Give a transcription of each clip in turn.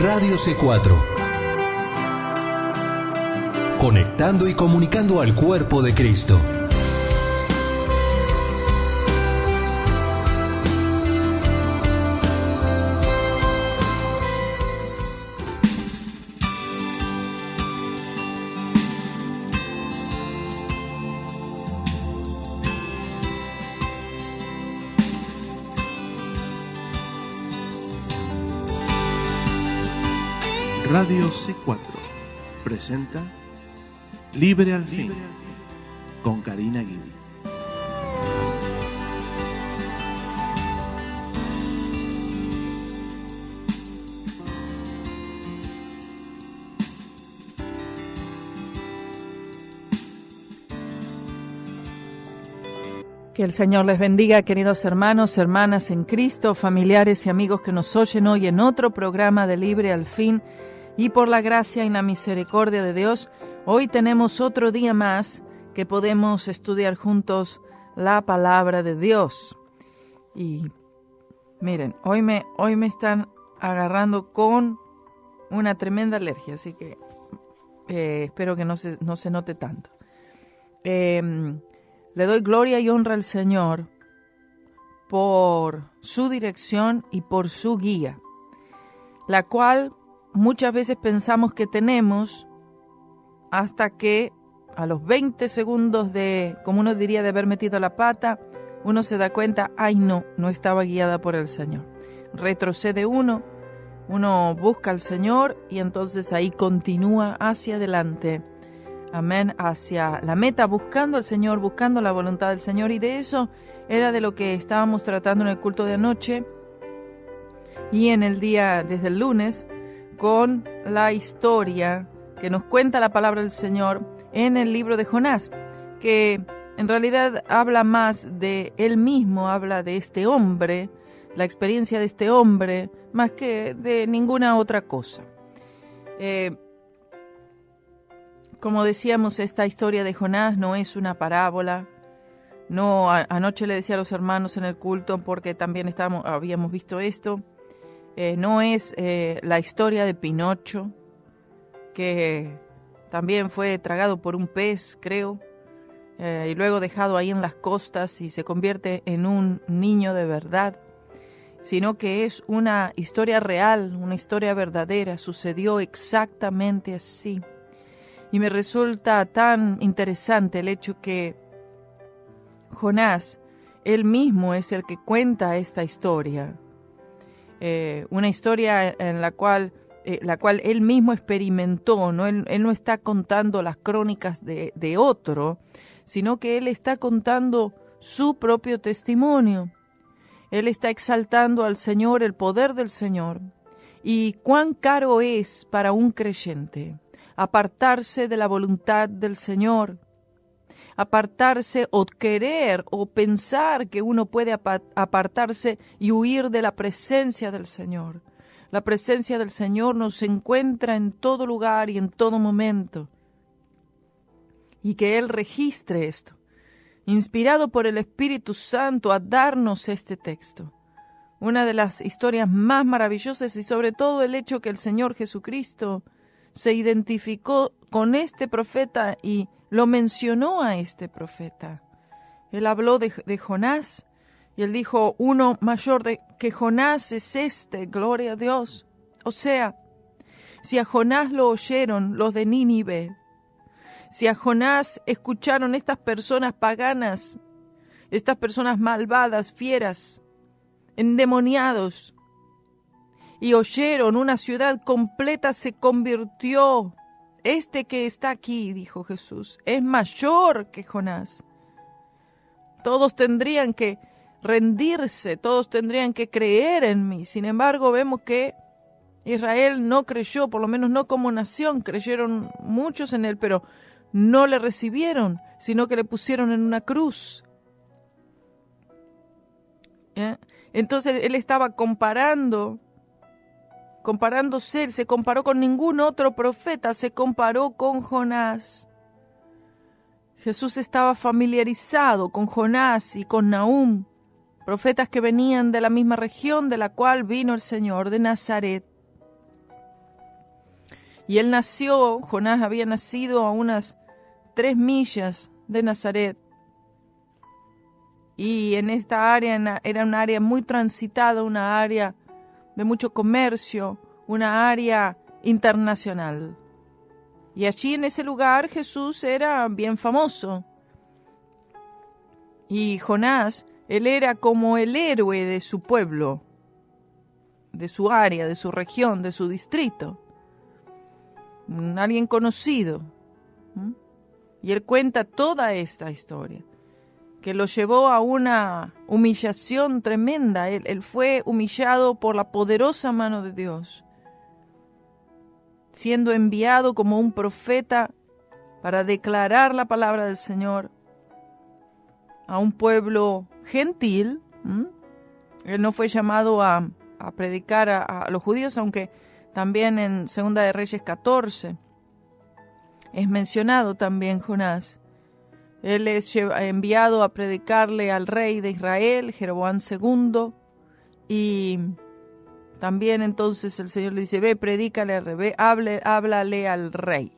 Radio C4. Conectando y comunicando al cuerpo de Cristo. Radio C4 presenta Libre al Fin con Karina Guidi. Que el Señor les bendiga, queridos hermanos, hermanas en Cristo, familiares y amigos que nos oyen hoy en otro programa de Libre al Fin. Y por la gracia y la misericordia de Dios, hoy tenemos otro día más que podemos estudiar juntos la palabra de Dios. Y miren, hoy me están agarrando con una tremenda alergia, así que espero que no se note tanto. Le doy gloria y honra al Señor por su dirección y por su guía, la cual muchas veces pensamos que tenemos hasta que a los 20 segundos de, como uno diría, de haber metido la pata, uno se da cuenta, ay no estaba guiada por el Señor. Retrocede uno busca al Señor y entonces ahí continúa hacia adelante. Amén, hacia la meta, buscando al Señor, buscando la voluntad del Señor. Y de eso era de lo que estábamos tratando en el culto de anoche y en el día desde el lunes, con la historia que nos cuenta la palabra del Señor en el libro de Jonás, que en realidad habla más de él mismo, habla de este hombre, la experiencia de este hombre, más que de ninguna otra cosa. Como decíamos, esta historia de Jonás no es una parábola. No, anoche le decía a los hermanos en el culto, porque también habíamos visto esto. No es la historia de Pinocho, que también fue tragado por un pez, creo, y luego dejado ahí en las costas y se convierte en un niño de verdad, sino que es una historia real, una historia verdadera, sucedió exactamente así. Y me resulta tan interesante el hecho que Jonás, él mismo es el que cuenta esta historia. Una historia en la cual él mismo experimentó, ¿no? Él no está contando las crónicas de otro, sino que él está contando su propio testimonio. Él está exaltando al Señor, el poder del Señor. Y cuán caro es para un creyente apartarse de la voluntad del Señor, apartarse o querer o pensar que uno puede apartarse y huir de la presencia del Señor. La presencia del Señor nos encuentra en todo lugar y en todo momento. Y que Él registre esto, inspirado por el Espíritu Santo a darnos este texto. Una de las historias más maravillosas y sobre todo el hecho que el Señor Jesucristo se identificó con este profeta y lo mencionó a este profeta. Él habló de Jonás y él dijo, uno mayor que Jonás es este, gloria a Dios. O sea, si a Jonás lo oyeron los de Nínive, si a Jonás escucharon estas personas paganas, estas personas malvadas, fieras, endemoniados, y oyeron, una ciudad completa se convirtió. Este que está aquí, dijo Jesús, es mayor que Jonás. Todos tendrían que rendirse, todos tendrían que creer en mí. Sin embargo, vemos que Israel no creyó, por lo menos no como nación. Creyeron muchos en él, pero no le recibieron, sino que le pusieron en una cruz. Entonces él estaba comparándose, él se comparó con ningún otro profeta, se comparó con Jonás. Jesús estaba familiarizado con Jonás y con Nahum, profetas que venían de la misma región de la cual vino el Señor, de Nazaret. Y él nació, Jonás había nacido a unas 3 millas de Nazaret. Y en esta área era un área muy transitada, una área de mucho comercio, una área internacional. Y allí en ese lugar Jesús era bien famoso. Y Jonás, él era como el héroe de su pueblo, de su área, de su región, de su distrito. Alguien conocido. Y él cuenta toda esta historia, que lo llevó a una humillación tremenda. Él fue humillado por la poderosa mano de Dios, siendo enviado como un profeta para declarar la palabra del Señor a un pueblo gentil. Él no fue llamado a predicar a los judíos, aunque también en 2 de Reyes 14 es mencionado también Jonás. Él es enviado a predicarle al rey de Israel, Jeroboam II, y también entonces el Señor le dice, ve, predícale al rey, ve, háblale al rey.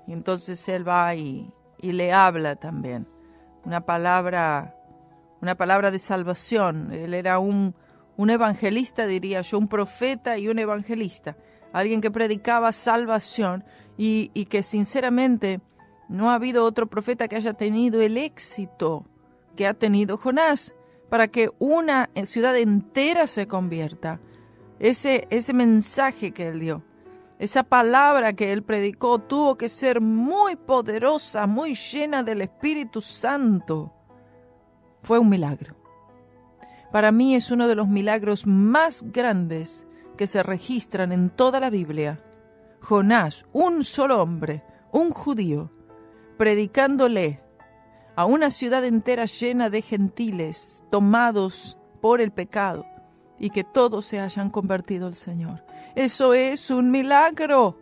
Y entonces él va y le habla también una palabra de salvación. Él era un evangelista, diría yo, un profeta y un evangelista, alguien que predicaba salvación y que sinceramente no ha habido otro profeta que haya tenido el éxito que ha tenido Jonás, para que una ciudad entera se convierta. Ese mensaje que él dio, esa palabra que él predicó, tuvo que ser muy poderosa, muy llena del Espíritu Santo. Fue un milagro. Para mí es uno de los milagros más grandes que se registran en toda la Biblia. Jonás, un solo hombre, un judío, predicándole a una ciudad entera llena de gentiles tomados por el pecado y que todos se hayan convertido al Señor. Eso es un milagro.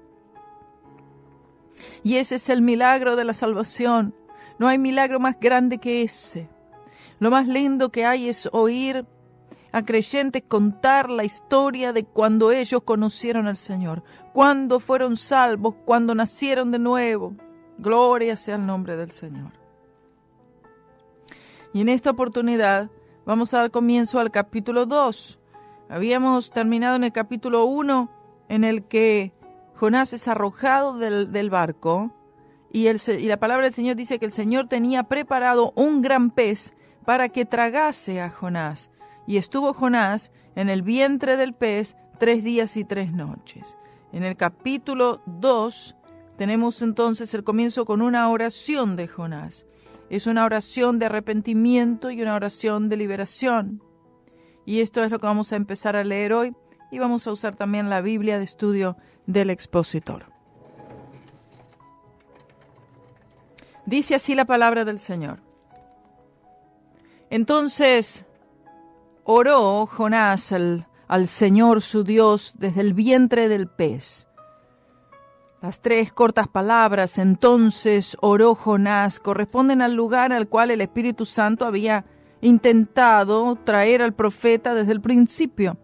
Y ese es el milagro de la salvación. No hay milagro más grande que ese. Lo más lindo que hay es oír a creyentes contar la historia de cuando ellos conocieron al Señor, cuando fueron salvos, cuando nacieron de nuevo. Gloria sea el nombre del Señor. Y en esta oportunidad vamos a dar comienzo al capítulo 2. Habíamos terminado en el capítulo 1, en el que Jonás es arrojado del barco, y la palabra del Señor dice que el Señor tenía preparado un gran pez para que tragase a Jonás. Y estuvo Jonás en el vientre del pez 3 días y 3 noches. En el capítulo 2 tenemos entonces el comienzo con una oración de Jonás. Es una oración de arrepentimiento y una oración de liberación. Y esto es lo que vamos a empezar a leer hoy, y vamos a usar también la Biblia de estudio del expositor. Dice así la palabra del Señor. Entonces oró Jonás al Señor su Dios desde el vientre del pez. Las 3 cortas palabras, entonces oró Jonás, corresponden al lugar al cual el Espíritu Santo había intentado traer al profeta desde el principio.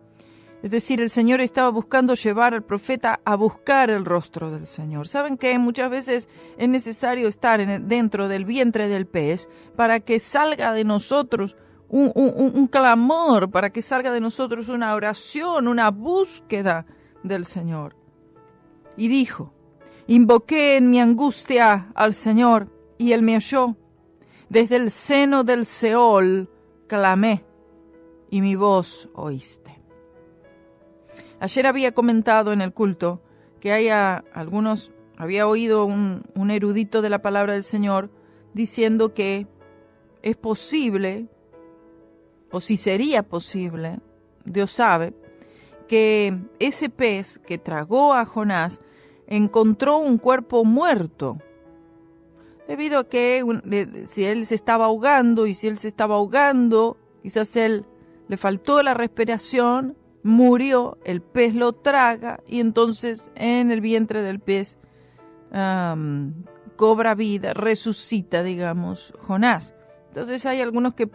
Es decir, el Señor estaba buscando llevar al profeta a buscar el rostro del Señor. ¿Saben qué? Muchas veces es necesario estar dentro del vientre del pez para que salga de nosotros un clamor, para que salga de nosotros una oración, una búsqueda del Señor. Y dijo, invoqué en mi angustia al Señor, y Él me oyó. Desde el seno del Seol clamé, y mi voz oíste. Ayer había comentado en el culto que había oído un erudito de la palabra del Señor diciendo que es posible, o si sería posible, Dios sabe, que ese pez que tragó a Jonás encontró un cuerpo muerto, debido a que si él se estaba ahogando, quizás él le faltó la respiración, murió, el pez lo traga, y entonces en el vientre del pez cobra vida, resucita, digamos, Jonás. Entonces hay algunos que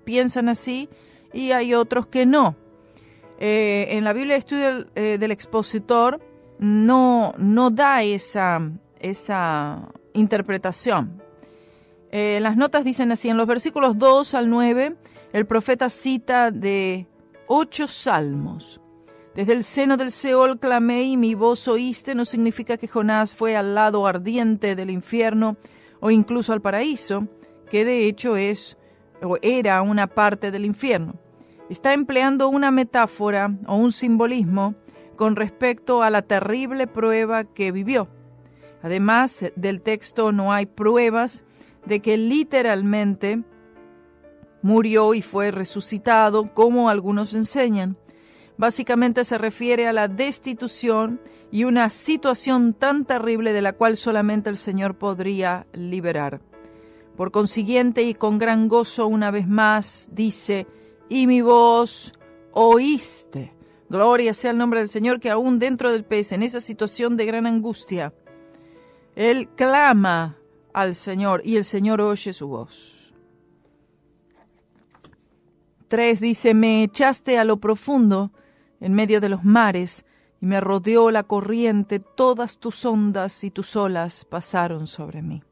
piensan así y hay otros que no. En la Biblia de estudio del expositor no da esa interpretación. Las notas dicen así: en los versículos 2 al 9, el profeta cita de 8 salmos. Desde el seno del Seol clamé y mi voz oíste, no significa que Jonás fue al lado ardiente del infierno o incluso al paraíso, que de hecho era una parte del infierno. Está empleando una metáfora o un simbolismo con respecto a la terrible prueba que vivió. Además del texto no hay pruebas de que literalmente murió y fue resucitado, como algunos enseñan. Básicamente se refiere a la destitución y una situación tan terrible de la cual solamente el Señor podría liberar. Por consiguiente, y con gran gozo una vez más, dice: y mi voz oíste. Gloria sea el nombre del Señor, que aún dentro del pez, en esa situación de gran angustia, Él clama al Señor y el Señor oye su voz. 3 dice: me echaste a lo profundo en medio de los mares y me rodeó la corriente, todas tus ondas y tus olas pasaron sobre mí.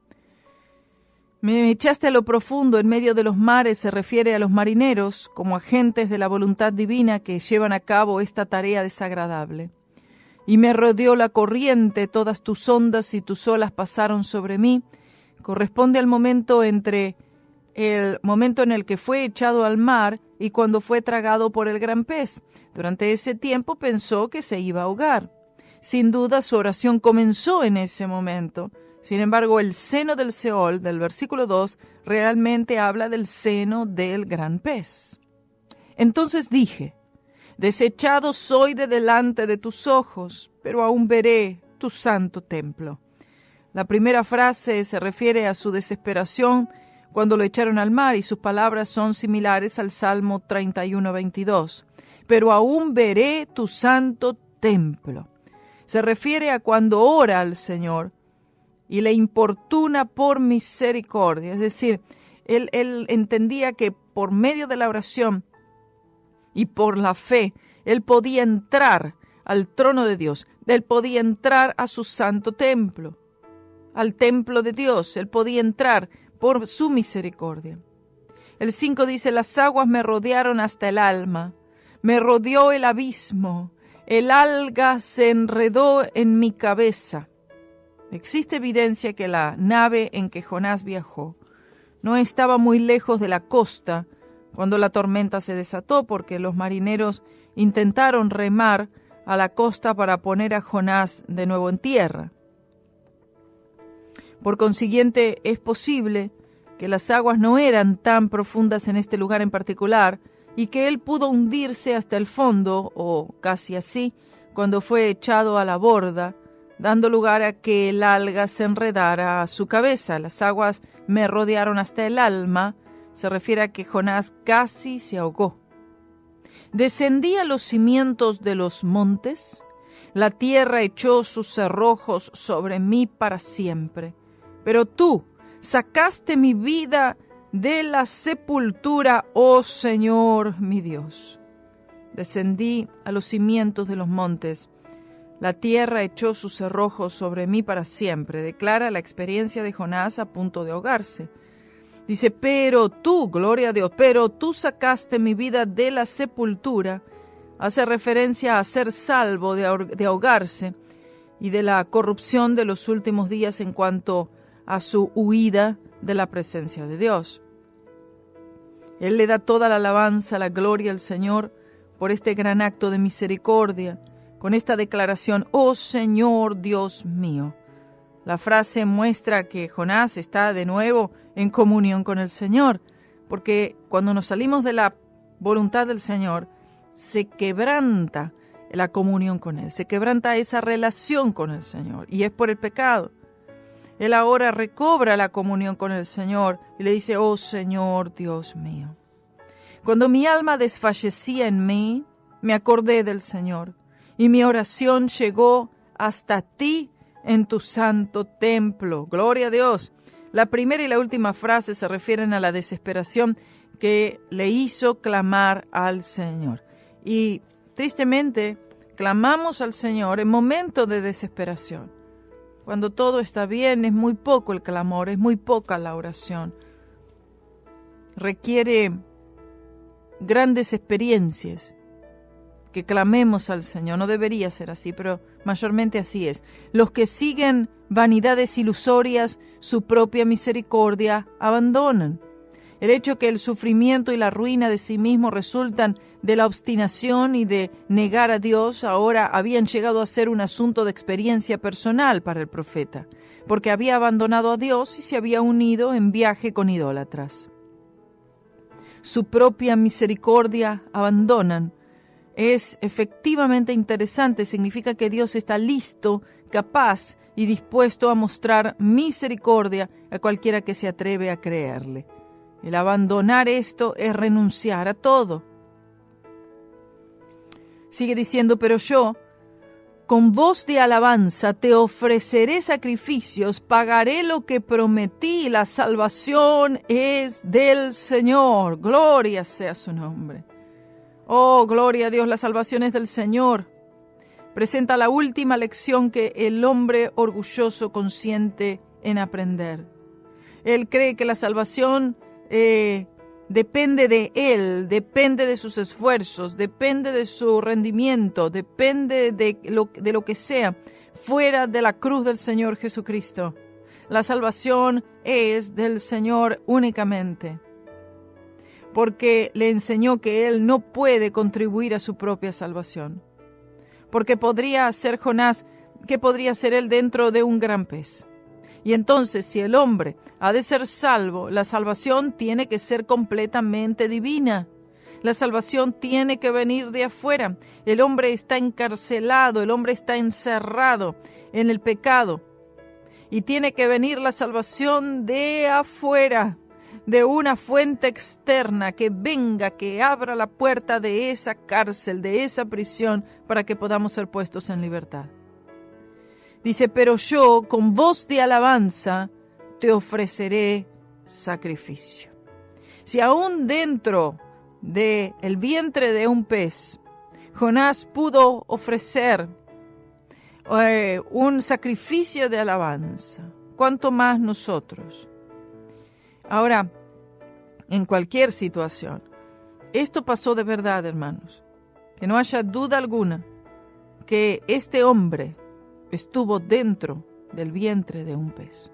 Me echaste a lo profundo en medio de los mares se refiere a los marineros como agentes de la voluntad divina que llevan a cabo esta tarea desagradable. Y me rodeó la corriente, todas tus ondas y tus olas pasaron sobre mí. Corresponde al momento entre el momento en el que fue echado al mar y cuando fue tragado por el gran pez. Durante ese tiempo pensó que se iba a ahogar. Sin duda su oración comenzó en ese momento. Sin embargo, el seno del Seol, del versículo 2, realmente habla del seno del gran pez. Entonces dije: desechado soy de delante de tus ojos, pero aún veré tu santo templo. La primera frase se refiere a su desesperación cuando lo echaron al mar y sus palabras son similares al Salmo 31:22. Pero aún veré tu santo templo. Se refiere a cuando ora al Señor y le importuna por misericordia. Es decir, él entendía que por medio de la oración y por la fe, él podía entrar al trono de Dios. Él podía entrar a su santo templo, al templo de Dios. Él podía entrar por su misericordia. El 5 dice: las aguas me rodearon hasta el alma, me rodeó el abismo, el alga se enredó en mi cabeza. Existe evidencia que la nave en que Jonás viajó no estaba muy lejos de la costa cuando la tormenta se desató, porque los marineros intentaron remar a la costa para poner a Jonás de nuevo en tierra. Por consiguiente, es posible que las aguas no eran tan profundas en este lugar en particular y que él pudo hundirse hasta el fondo, o casi así, cuando fue echado a la borda, dando lugar a que el alga se enredara a su cabeza. Las aguas me rodearon hasta el alma, se refiere a que Jonás casi se ahogó. Descendí a los cimientos de los montes, la tierra echó sus cerrojos sobre mí para siempre. Pero tú sacaste mi vida de la sepultura, oh Señor mi Dios. Descendí a los cimientos de los montes, la tierra echó sus cerrojos sobre mí para siempre, declara la experiencia de Jonás a punto de ahogarse. Dice: pero tú, gloria a Dios, pero tú sacaste mi vida de la sepultura. Hace referencia a ser salvo de ahogarse y de la corrupción de los últimos días en cuanto a su huida de la presencia de Dios. Él le da toda la alabanza, la gloria al Señor por este gran acto de misericordia, con esta declaración: oh Señor Dios mío. La frase muestra que Jonás está de nuevo en comunión con el Señor, porque cuando nos salimos de la voluntad del Señor, se quebranta la comunión con Él, se quebranta esa relación con el Señor, y es por el pecado. Él ahora recobra la comunión con el Señor y le dice: oh Señor Dios mío. Cuando mi alma desfallecía en mí, me acordé del Señor, y mi oración llegó hasta ti en tu santo templo. Gloria a Dios. La primera y la última frase se refieren a la desesperación que le hizo clamar al Señor. Y tristemente, clamamos al Señor en momentos de desesperación. Cuando todo está bien, es muy poco el clamor, es muy poca la oración. Requiere grandes experiencias que clamemos al Señor. No debería ser así, pero mayormente así es. Los que siguen vanidades ilusorias, su propia misericordia abandonan. El hecho que el sufrimiento y la ruina de sí mismo resultan de la obstinación y de negar a Dios ahora habían llegado a ser un asunto de experiencia personal para el profeta, porque había abandonado a Dios y se había unido en viaje con idólatras. Su propia misericordia abandonan. Es efectivamente interesante, significa que Dios está listo, capaz y dispuesto a mostrar misericordia a cualquiera que se atreve a creerle. El abandonar esto es renunciar a todo. Sigue diciendo, pero yo, con voz de alabanza, te ofreceré sacrificios, pagaré lo que prometí, la salvación es del Señor. Gloria sea su nombre. Oh, gloria a Dios, la salvación es del Señor. Presenta la última lección que el hombre orgulloso consiente en aprender. Él cree que la salvación depende de él, depende de sus esfuerzos, depende de su rendimiento, depende de lo que sea, fuera de la cruz del Señor Jesucristo. La salvación es del Señor únicamente, porque le enseñó que él no puede contribuir a su propia salvación. Porque podría ser Jonás, ¿qué podría ser él dentro de un gran pez? Y entonces, si el hombre ha de ser salvo, la salvación tiene que ser completamente divina. La salvación tiene que venir de afuera. El hombre está encarcelado, el hombre está encerrado en el pecado. Y tiene que venir la salvación de afuera, de una fuente externa que venga, que abra la puerta de esa cárcel, de esa prisión, para que podamos ser puestos en libertad. Dice, pero yo con voz de alabanza te ofreceré sacrificio. Si aún dentro del vientre de un pez, Jonás pudo ofrecer un sacrificio de alabanza, ¿cuánto más nosotros? Ahora, en cualquier situación, esto pasó de verdad, hermanos. Que no haya duda alguna que este hombre estuvo dentro del vientre de un pez.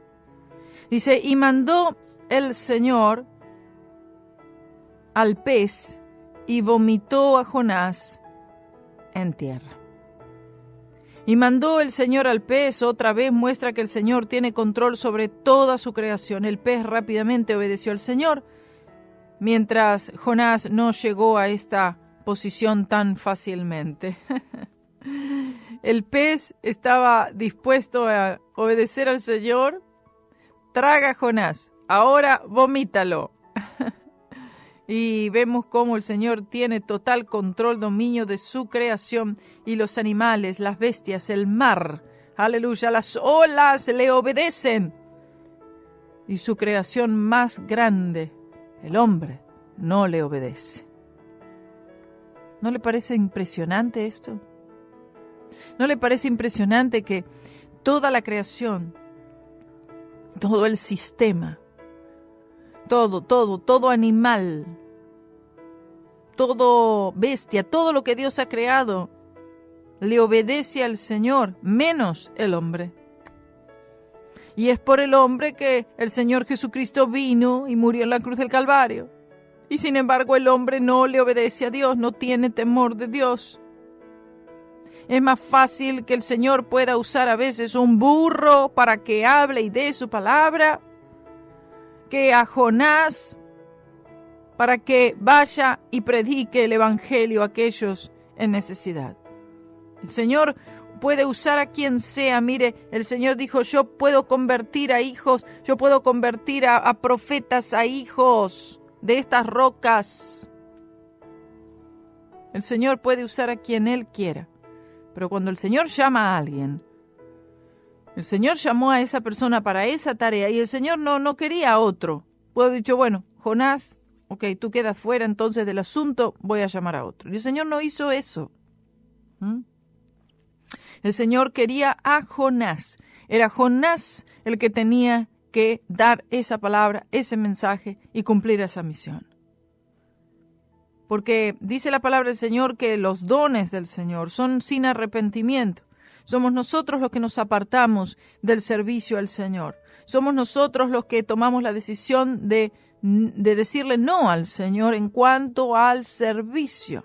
Dice, y mandó el Señor al pez y vomitó a Jonás en tierra. Y mandó el Señor al pez, otra vez muestra que el Señor tiene control sobre toda su creación. El pez rápidamente obedeció al Señor, mientras Jonás no llegó a esta posición tan fácilmente. El pez estaba dispuesto a obedecer al Señor. Traga a Jonás, ahora vomítalo. Y vemos cómo el Señor tiene total control, dominio de su creación y los animales, las bestias, el mar. Aleluya, las olas le obedecen. Y su creación más grande, el hombre, no le obedece. ¿No le parece impresionante esto? ¿No le parece impresionante que toda la creación, todo el sistema, todo animal, todo bestia, todo lo que Dios ha creado, le obedece al Señor, menos el hombre? Y es por el hombre que el Señor Jesucristo vino y murió en la cruz del Calvario. Y sin embargo el hombre no le obedece a Dios, no tiene temor de Dios. Es más fácil que el Señor pueda usar a veces un burro para que hable y dé su palabra, que a Jonás para que vaya y predique el evangelio a aquellos en necesidad. El Señor puede usar a quien sea. Mire, el Señor dijo, yo puedo convertir a hijos, yo puedo convertir a profetas a hijos de estas rocas. El Señor puede usar a quien Él quiera. Pero cuando el Señor llama a alguien, el Señor llamó a esa persona para esa tarea y el Señor no quería a otro. Puede haber dicho, bueno, Jonás, ok, tú quedas fuera entonces del asunto, voy a llamar a otro. Y el Señor no hizo eso. El Señor quería a Jonás. Era Jonás el que tenía que dar esa palabra, ese mensaje y cumplir esa misión. Porque dice la palabra del Señor que los dones del Señor son sin arrepentimiento. Somos nosotros los que nos apartamos del servicio al Señor. Somos nosotros los que tomamos la decisión de decirle no al Señor en cuanto al servicio.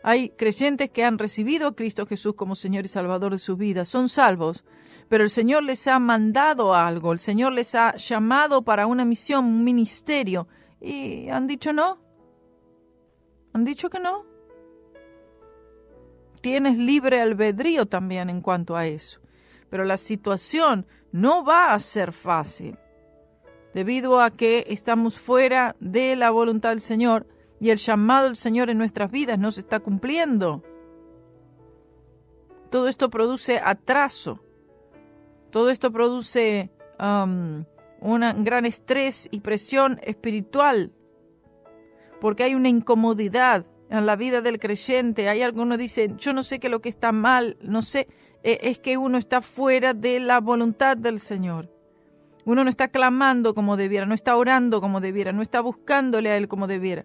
Hay creyentes que han recibido a Cristo Jesús como Señor y Salvador de su vida, son salvos, pero el Señor les ha mandado algo, el Señor les ha llamado para una misión, un ministerio, y han dicho no. Han dicho que no. Tienes libre albedrío también en cuanto a eso, pero la situación no va a ser fácil, debido a que estamos fuera de la voluntad del Señor y el llamado del Señor en nuestras vidas no se está cumpliendo. Todo esto produce atraso, todo esto produce un gran estrés y presión espiritual, porque hay una incomodidad en la vida del creyente. Hay algunos que dicen, yo no sé qué es lo que está mal, no sé, es que uno está fuera de la voluntad del Señor. Uno no está clamando como debiera, no está orando como debiera, no está buscándole a Él como debiera.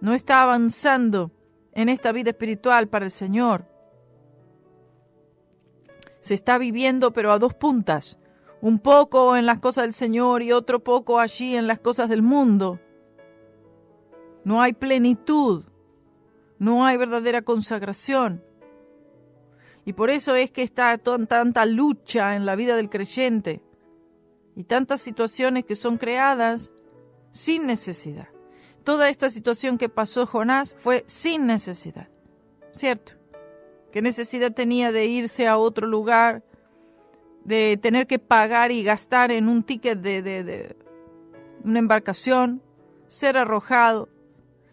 No está avanzando en esta vida espiritual para el Señor. Se está viviendo pero a dos puntas, un poco en las cosas del Señor y otro poco allí en las cosas del mundo. No hay plenitud, no hay verdadera consagración. Y por eso es que está tanta lucha en la vida del creyente y tantas situaciones que son creadas sin necesidad. Toda esta situación que pasó Jonás fue sin necesidad, ¿cierto? ¿Qué necesidad tenía de irse a otro lugar, de tener que pagar y gastar en un ticket de una embarcación, ser arrojado,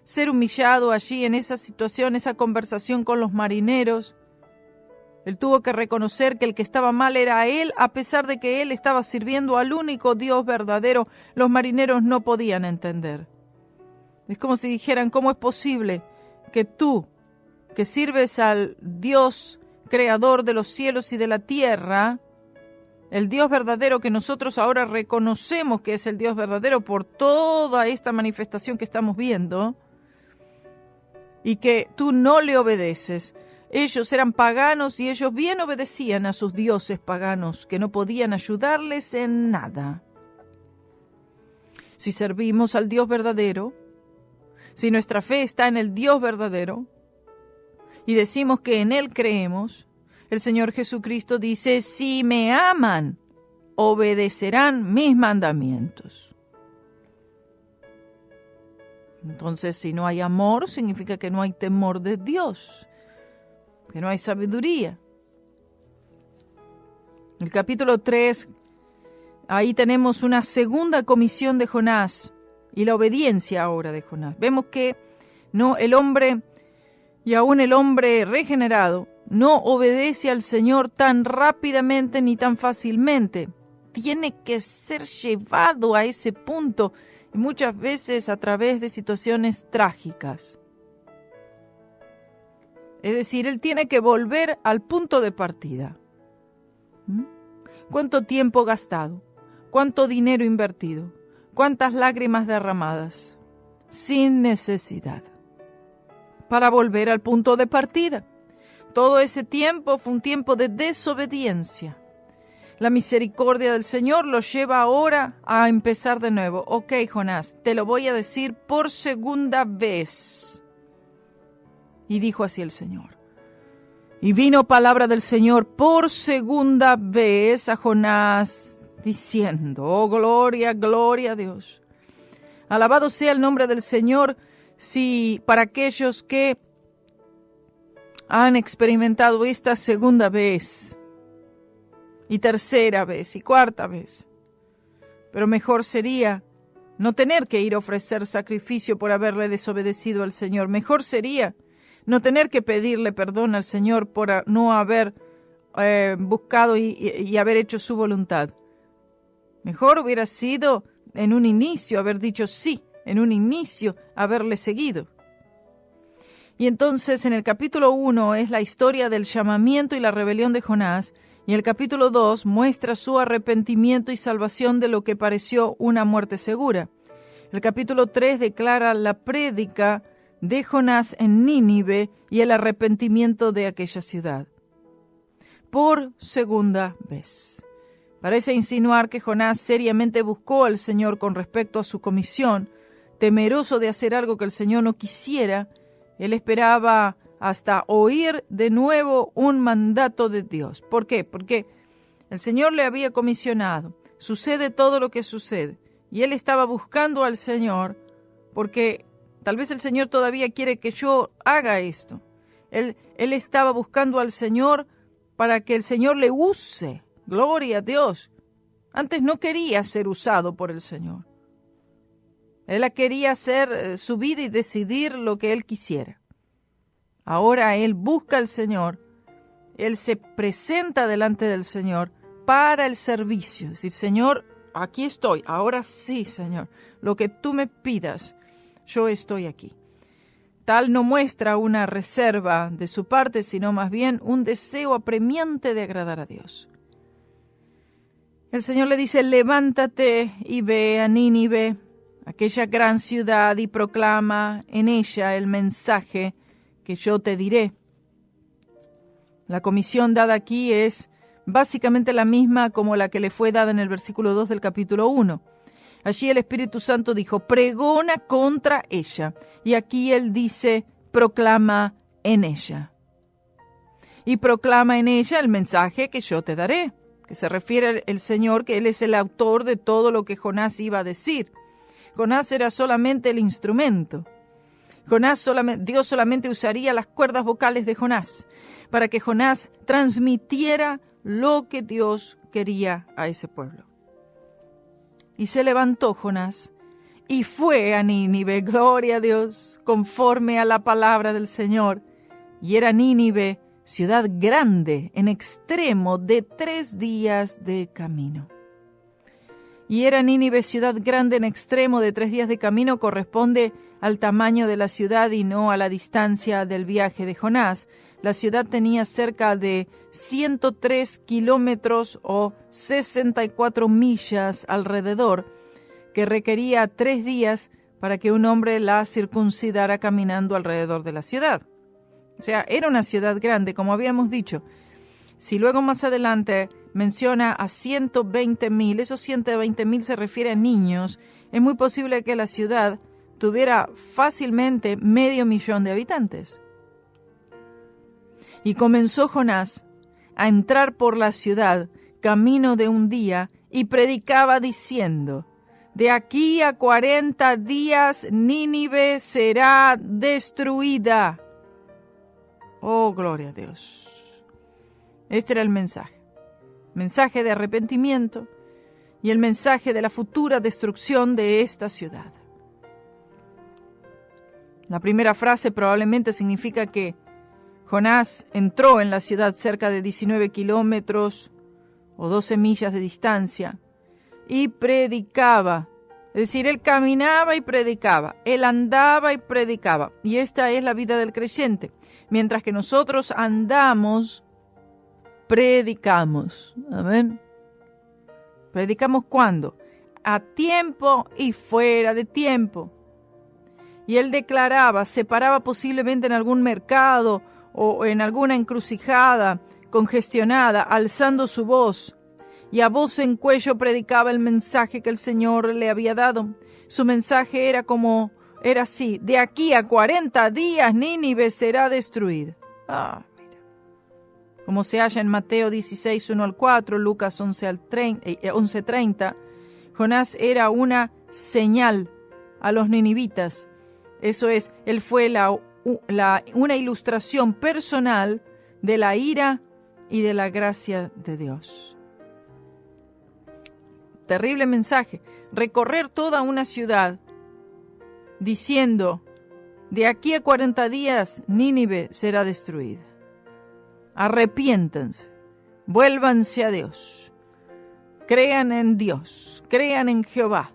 ser humillado allí en esa situación, esa conversación con los marineros? Él tuvo que reconocer que el que estaba mal era él, a pesar de que él estaba sirviendo al único Dios verdadero. Los marineros no podían entender. Es como si dijeran, ¿cómo es posible que tú, que sirves al Dios creador de los cielos y de la tierra, el Dios verdadero que nosotros ahora reconocemos que es el Dios verdadero por toda esta manifestación que estamos viendo, y que tú no le obedeces? Ellos eran paganos y ellos bien obedecían a sus dioses paganos, que no podían ayudarles en nada. Si servimos al Dios verdadero, si nuestra fe está en el Dios verdadero y decimos que en Él creemos, el Señor Jesucristo dice, si me aman, obedecerán mis mandamientos. Entonces, si no hay amor, significa que no hay temor de Dios, que no hay sabiduría. El capítulo 3, ahí tenemos una segunda comisión de Jonás y la obediencia ahora de Jonás. Vemos que no, el hombre, y aún el hombre regenerado, no obedece al Señor tan rápidamente ni tan fácilmente. Tiene que ser llevado a ese punto, y muchas veces a través de situaciones trágicas. Es decir, él tiene que volver al punto de partida. ¿Cuánto tiempo gastado? ¿Cuánto dinero invertido? ¿Cuántas lágrimas derramadas? Sin necesidad. Para volver al punto de partida. Todo ese tiempo fue un tiempo de desobediencia. La misericordia del Señor lo lleva ahora a empezar de nuevo. Ok, Jonás, te lo voy a decir por segunda vez. Y dijo así el Señor. Y vino palabra del Señor por segunda vez a Jonás, diciendo, oh, gloria, gloria a Dios. Alabado sea el nombre del Señor, si para aquellos que han experimentado esta segunda vez, y tercera vez, y cuarta vez. Pero mejor sería no tener que ir a ofrecer sacrificio por haberle desobedecido al Señor. Mejor sería no tener que pedirle perdón al Señor por no haber buscado y haber hecho su voluntad. Mejor hubiera sido en un inicio haber dicho sí, en un inicio haberle seguido. Y entonces en el capítulo 1 es la historia del llamamiento y la rebelión de Jonás, y el capítulo 2 muestra su arrepentimiento y salvación de lo que pareció una muerte segura. El capítulo 3 declara la prédica de Jonás en Nínive y el arrepentimiento de aquella ciudad. Por segunda vez. Parece insinuar que Jonás seriamente buscó al Señor con respecto a su comisión, temeroso de hacer algo que el Señor no quisiera. Él esperaba hasta oír de nuevo un mandato de Dios. ¿Por qué? Porque el Señor le había comisionado. Sucede todo lo que sucede. Y él estaba buscando al Señor porque tal vez el Señor todavía quiere que yo haga esto. Él estaba buscando al Señor para que el Señor le use. Gloria a Dios. Antes no quería ser usado por el Señor. Él quería hacer su vida y decidir lo que él quisiera. Ahora él busca al Señor. Él se presenta delante del Señor para el servicio. Es decir, Señor, aquí estoy. Ahora sí, Señor. Lo que tú me pidas, yo estoy aquí. Tal no muestra una reserva de su parte, sino más bien un deseo apremiante de agradar a Dios. El Señor le dice, levántate y ve a Nínive, aquella gran ciudad, y proclama en ella el mensaje que yo te diré. La comisión dada aquí es básicamente la misma como la que le fue dada en el versículo 2 del capítulo 1. Allí el Espíritu Santo dijo, pregona contra ella. Y aquí él dice, proclama en ella. Y proclama en ella el mensaje que yo te daré, que se refiere el Señor, que Él es el autor de todo lo que Jonás iba a decir. Jonás era solamente el instrumento. Dios solamente usaría las cuerdas vocales de Jonás para que Jonás transmitiera lo que Dios quería a ese pueblo. Y se levantó Jonás y fue a Nínive, gloria a Dios, conforme a la palabra del Señor. Y era Nínive ciudad grande en extremo de 3 días de camino. Y era Nínive ciudad grande en extremo de 3 días de camino corresponde al tamaño de la ciudad y no a la distancia del viaje de Jonás. La ciudad tenía cerca de 103 kilómetros o 64 millas alrededor, que requería 3 días para que un hombre la circuncidara caminando alrededor de la ciudad. O sea, era una ciudad grande, como habíamos dicho. Si luego más adelante menciona a 120,000, esos 120,000 se refiere a niños, es muy posible que la ciudad tuviera fácilmente 500,000 de habitantes. Y comenzó Jonás a entrar por la ciudad, camino de un día, y predicaba diciendo, de aquí a 40 días Nínive será destruida. Oh, gloria a Dios. Este era el mensaje de arrepentimiento y el mensaje de la futura destrucción de esta ciudad. La primera frase probablemente significa que Jonás entró en la ciudad cerca de 19 kilómetros o 12 millas de distancia y predicaba. Es decir, él caminaba y predicaba, él andaba y predicaba. Y esta es la vida del creyente. Mientras que nosotros andamos, predicamos. Amén. ¿Predicamos cuándo? A tiempo y fuera de tiempo. Y él declaraba, se paraba posiblemente en algún mercado o en alguna encrucijada congestionada, alzando su voz. Y a voz en cuello predicaba el mensaje que el Señor le había dado. Su mensaje era así, de aquí a 40 días Nínive será destruida. Mira. Como se halla en Mateo 16, 1 al 4, Lucas 11:30, Jonás era una señal a los ninivitas. Eso es, él fue una ilustración personal de la ira y de la gracia de Dios. Terrible mensaje, recorrer toda una ciudad diciendo, de aquí a 40 días Nínive será destruida. Arrepiéntanse, vuélvanse a Dios, crean en Dios, crean en Jehová,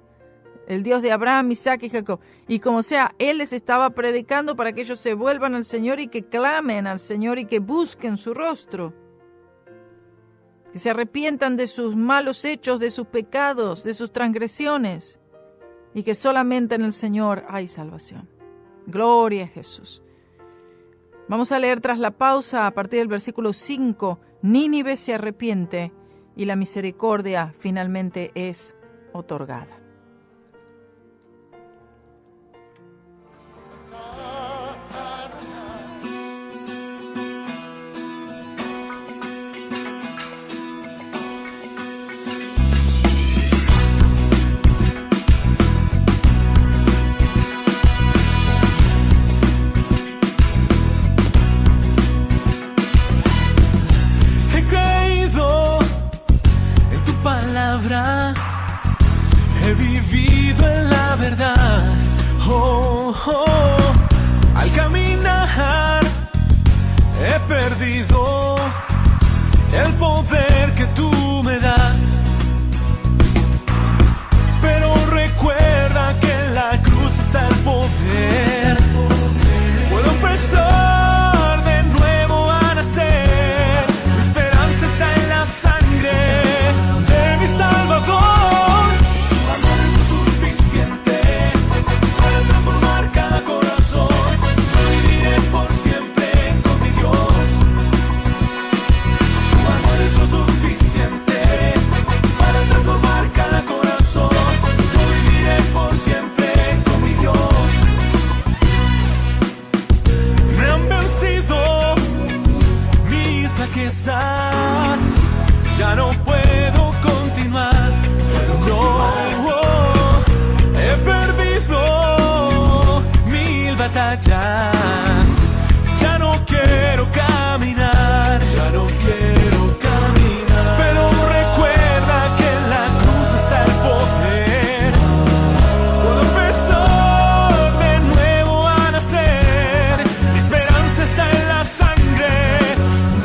el Dios de Abraham, Isaac y Jacob. Y como sea, Él les estaba predicando para que ellos se vuelvan al Señor y que clamen al Señor y que busquen su rostro. Que se arrepientan de sus malos hechos, de sus pecados, de sus transgresiones. Y que solamente en el Señor hay salvación. Gloria a Jesús. Vamos a leer tras la pausa a partir del versículo 5. Nínive se arrepiente y la misericordia finalmente es otorgada. He vivido en la verdad, al caminar he perdido el poder que tú me das, pero recuerda que en la cruz está el poder, puedo empezar de nuevo a nacer, mi esperanza está en la sangre de mi Salvador. Quizás ya no puedo continuar, he perdido 1000 batallas, ya no quiero caminar, pero recuerda que en la cruz está el poder, puedo empezar de nuevo a nacer, mi esperanza está en la sangre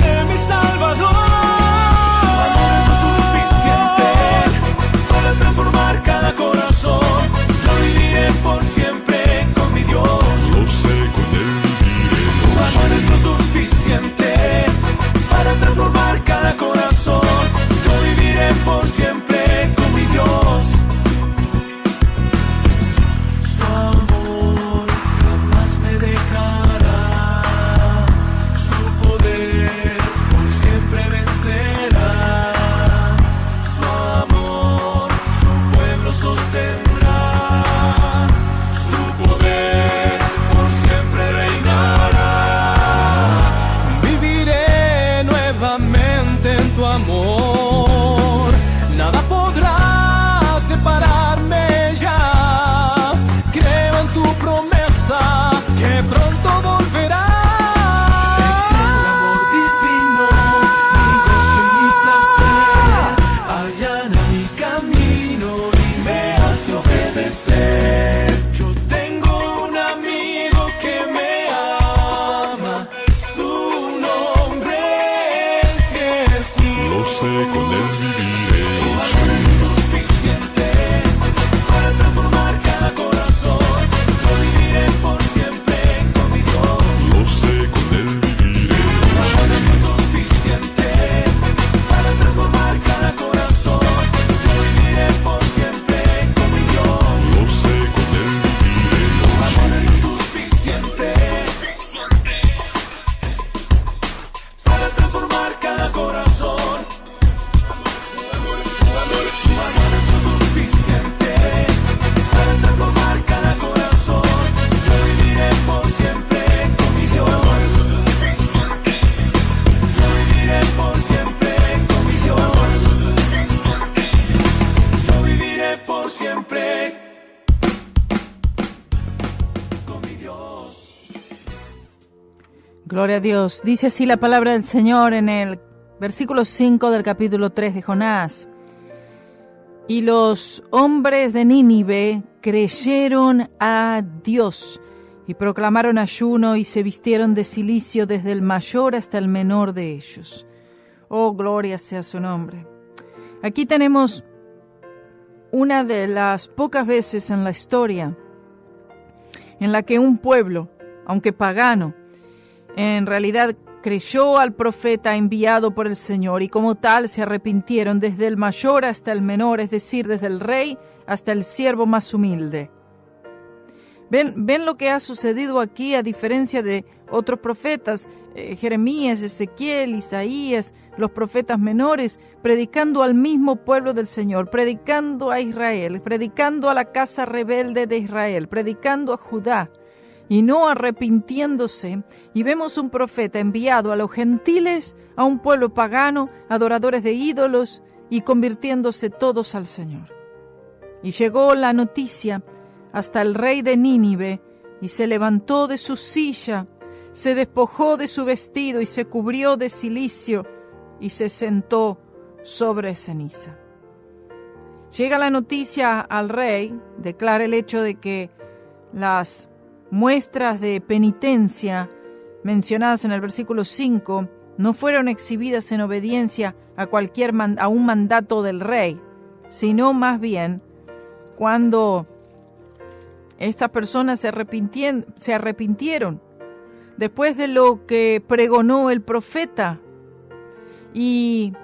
de mi Salvador. Para transformar cada corazón, yo viviré por siempre con mi Dios. Lo sé, con Él viviré. Su amor es lo suficiente para transformar cada corazón, yo viviré por siempre con mi Dios. Su amor jamás me dejará, su poder por siempre vencerá, su amor su pueblo sostendrá, su poder por siempre reinará. Viviré nuevamente en tu amor, nada podrá separarme ya, creo en tu promesa que pronto volverá. Es el amor divino, mi gozo y mi placer, allana mi camino y me hace obedecer. Yo tengo un amigo que me ama, su nombre es Jesús. Lo sé, con Él viviré. Suficiente para transformar cada corazón, yo viviré por siempre con mi Dios. Lo sé, con Él viviré. Suficiente para transformar cada corazón, yo viviré por siempre con mi Dios. Lo sé, con Él viviré. Suficiente para transformar cada corazón. Suficiente para transformar cada corazón, yo viviré por siempre con mi Dios. Yo viviré por siempre con mi Dios. Yo viviré por siempre con mi Dios. Gloria a Dios. Dice así la palabra del Señor en el versículo 5 del capítulo 3 de Jonás. Y los hombres de Nínive creyeron a Dios y proclamaron ayuno y se vistieron de cilicio desde el mayor hasta el menor de ellos. Oh, gloria sea su nombre. Aquí tenemos una de las pocas veces en la historia en la que un pueblo, aunque pagano, en realidad creyó al profeta enviado por el Señor y como tal se arrepintieron desde el mayor hasta el menor, es decir, desde el rey hasta el siervo más humilde. ¿Ven lo que ha sucedido aquí a diferencia de otros profetas? Jeremías, Ezequiel, Isaías, los profetas menores, predicando al mismo pueblo del Señor, predicando a Israel, predicando a la casa rebelde de Israel, predicando a Judá, y no arrepintiéndose. Y vemos un profeta enviado a los gentiles, a un pueblo pagano, adoradores de ídolos, y convirtiéndose todos al Señor. Y llegó la noticia hasta el rey de Nínive, y se levantó de su silla, se despojó de su vestido y se cubrió de cilicio, y se sentó sobre ceniza. Llega la noticia al rey, declara el hecho de que las muestras de penitencia mencionadas en el versículo 5 no fueron exhibidas en obediencia a un mandato del rey, sino más bien cuando estas personas se arrepintieron después de lo que pregonó el profeta, y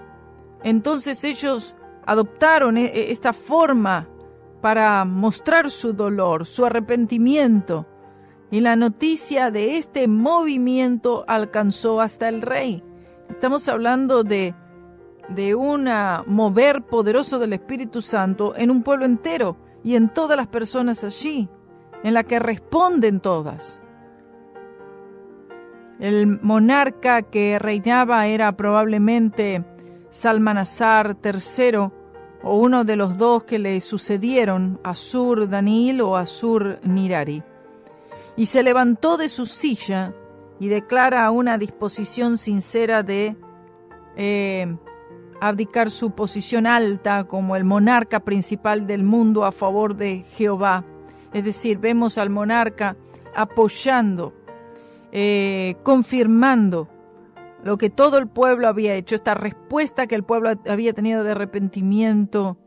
entonces ellos adoptaron esta forma para mostrar su dolor, su arrepentimiento, y la noticia de este movimiento alcanzó hasta el rey. Estamos hablando de un mover poderoso del Espíritu Santo en un pueblo entero y en todas las personas allí, en la que responden todas. El monarca que reinaba era probablemente Salmanasar III, o uno de los dos que le sucedieron, Asur-Danil o Asur-Nirari. Y se levantó de su silla y declara una disposición sincera de abdicar su posición alta como el monarca principal del mundo a favor de Jehová. Es decir, vemos al monarca apoyando, confirmando lo que todo el pueblo había hecho. Esta respuesta que el pueblo había tenido de arrepentimiento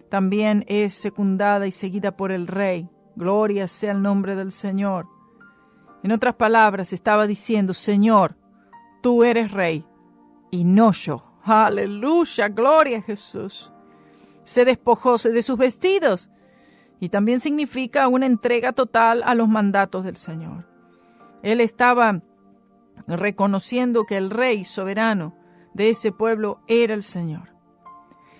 también es secundada y seguida por el rey. Gloria sea el nombre del Señor. En otras palabras, estaba diciendo: Señor, tú eres rey y no yo. Aleluya, gloria a Jesús. Se despojó de sus vestidos, y también significa una entrega total a los mandatos del Señor. Él estaba reconociendo que el rey soberano de ese pueblo era el Señor.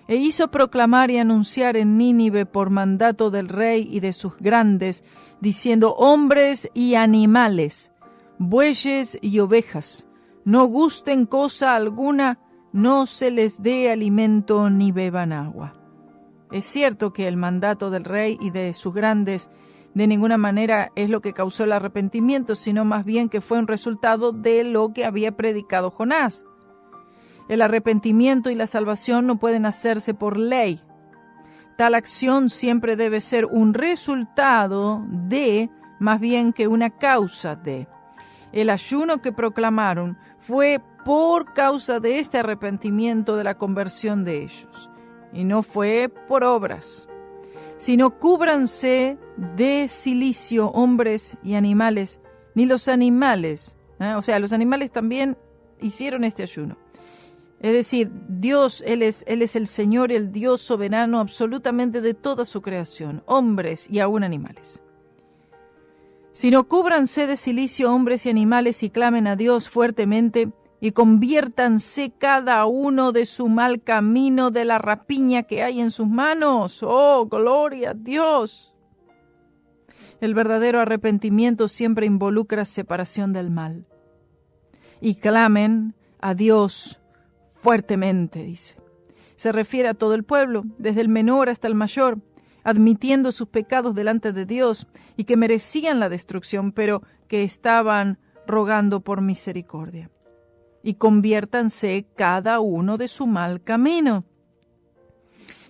E hizo proclamar y anunciar en Nínive por mandato del rey y de sus grandes, diciendo: hombres y animales, bueyes y ovejas, no gusten cosa alguna, no se les dé alimento ni beban agua. Es cierto que el mandato del rey y de sus grandes de ninguna manera es lo que causó el arrepentimiento, sino más bien que fue un resultado de lo que había predicado Jonás. El arrepentimiento y la salvación no pueden hacerse por ley. Tal acción siempre debe ser un resultado de, más bien que una causa de. El ayuno que proclamaron fue por causa de este arrepentimiento de la conversión de ellos, y no fue por obras. Sino cúbranse de cilicio hombres y animales, ni los animales, los animales también hicieron este ayuno. Es decir, Dios, Él es el Señor, el Dios soberano absolutamente de toda su creación, hombres y aún animales. Sino cúbranse de cilicio hombres y animales y clamen a Dios fuertemente y conviértanse cada uno de su mal camino, de la rapiña que hay en sus manos. ¡Oh, gloria a Dios! El verdadero arrepentimiento siempre involucra separación del mal. Y clamen a Dios fuertemente, dice. Se refiere a todo el pueblo, desde el menor hasta el mayor, admitiendo sus pecados delante de Dios y que merecían la destrucción, pero que estaban rogando por misericordia. Y conviértanse cada uno de su mal camino.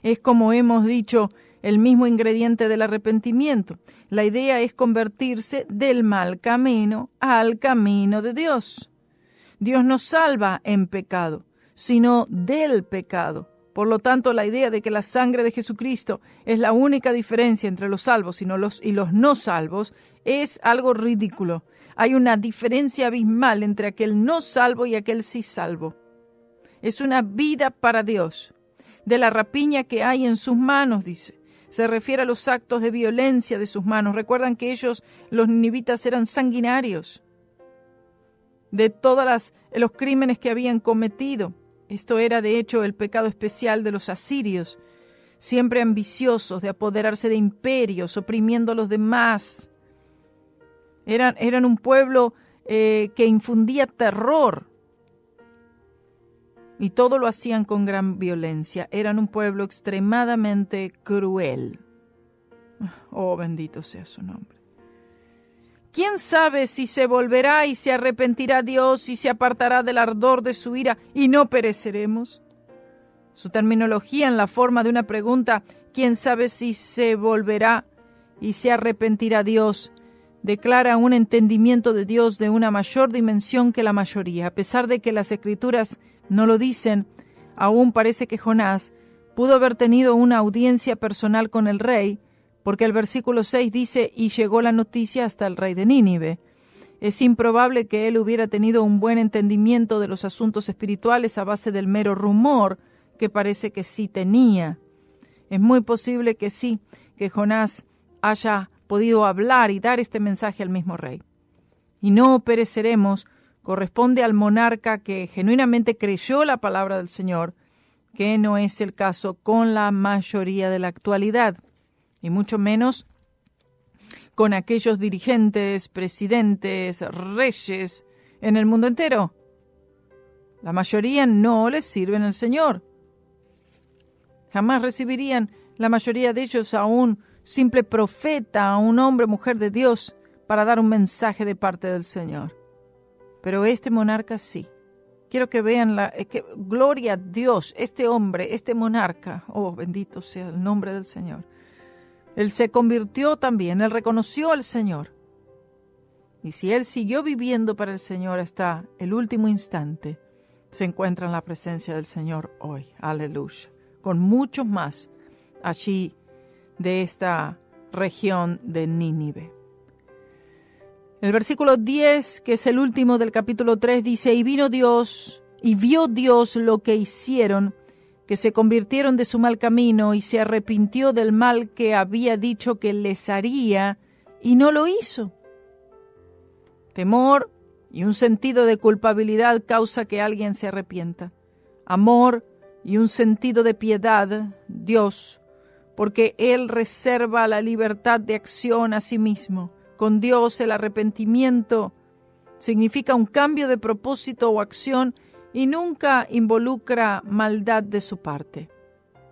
Es, como hemos dicho, el mismo ingrediente del arrepentimiento. La idea es convertirse del mal camino al camino de Dios. Dios no salva en pecado, sino del pecado, Por lo tanto, la idea de que la sangre de Jesucristo es la única diferencia entre los salvos y los no salvos es algo ridículo. Hay una diferencia abismal entre aquel no salvo y aquel sí salvo. Es una vida para Dios. De la rapiña que hay en sus manos, dice. Se refiere a los actos de violencia de sus manos. Recuerdan que ellos, los ninivitas, eran sanguinarios de todos los crímenes que habían cometido. Esto era, de hecho, el pecado especial de los asirios, siempre ambiciosos de apoderarse de imperios, oprimiendo a los demás. Eran un pueblo que infundía terror, y todo lo hacían con gran violencia. Eran un pueblo extremadamente cruel. Oh, bendito sea su nombre. ¿Quién sabe si se volverá y se arrepentirá Dios y se apartará del ardor de su ira y no pereceremos? Su terminología en la forma de una pregunta, ¿quién sabe si se volverá y se arrepentirá Dios?, declara un entendimiento de Dios de una mayor dimensión que la mayoría. A pesar de que las Escrituras no lo dicen, aún parece que Jonás pudo haber tenido una audiencia personal con el rey, porque el versículo 6 dice, y llegó la noticia hasta el rey de Nínive. Es improbable que él hubiera tenido un buen entendimiento de los asuntos espirituales a base del mero rumor, que parece que sí tenía. Es muy posible que sí, que Jonás haya podido hablar y dar este mensaje al mismo rey. Y no pereceremos corresponde al monarca que genuinamente creyó la palabra del Señor, que no es el caso con la mayoría de la actualidad, y mucho menos con aquellos dirigentes, presidentes, reyes en el mundo entero. La mayoría no les sirven al Señor. Jamás recibirían la mayoría de ellos a un simple profeta, a un hombre o mujer de Dios, para dar un mensaje de parte del Señor. Pero este monarca sí. Quiero que vean gloria a Dios, este hombre, este monarca, oh, bendito sea el nombre del Señor. Él se convirtió también, él reconoció al Señor. Y si él siguió viviendo para el Señor hasta el último instante, se encuentra en la presencia del Señor hoy. Aleluya. Con muchos más allí de esta región de Nínive. El versículo 10, que es el último del capítulo 3, dice, y vino Dios, y vio Dios lo que hicieron, que se convirtieron de su mal camino, y se arrepintió del mal que había dicho que les haría, y no lo hizo. Temor y un sentido de culpabilidad causa que alguien se arrepienta. Amor y un sentido de piedad, Dios, porque Él reserva la libertad de acción a sí mismo. Con Dios el arrepentimiento significa un cambio de propósito o acción y nunca involucra maldad de su parte.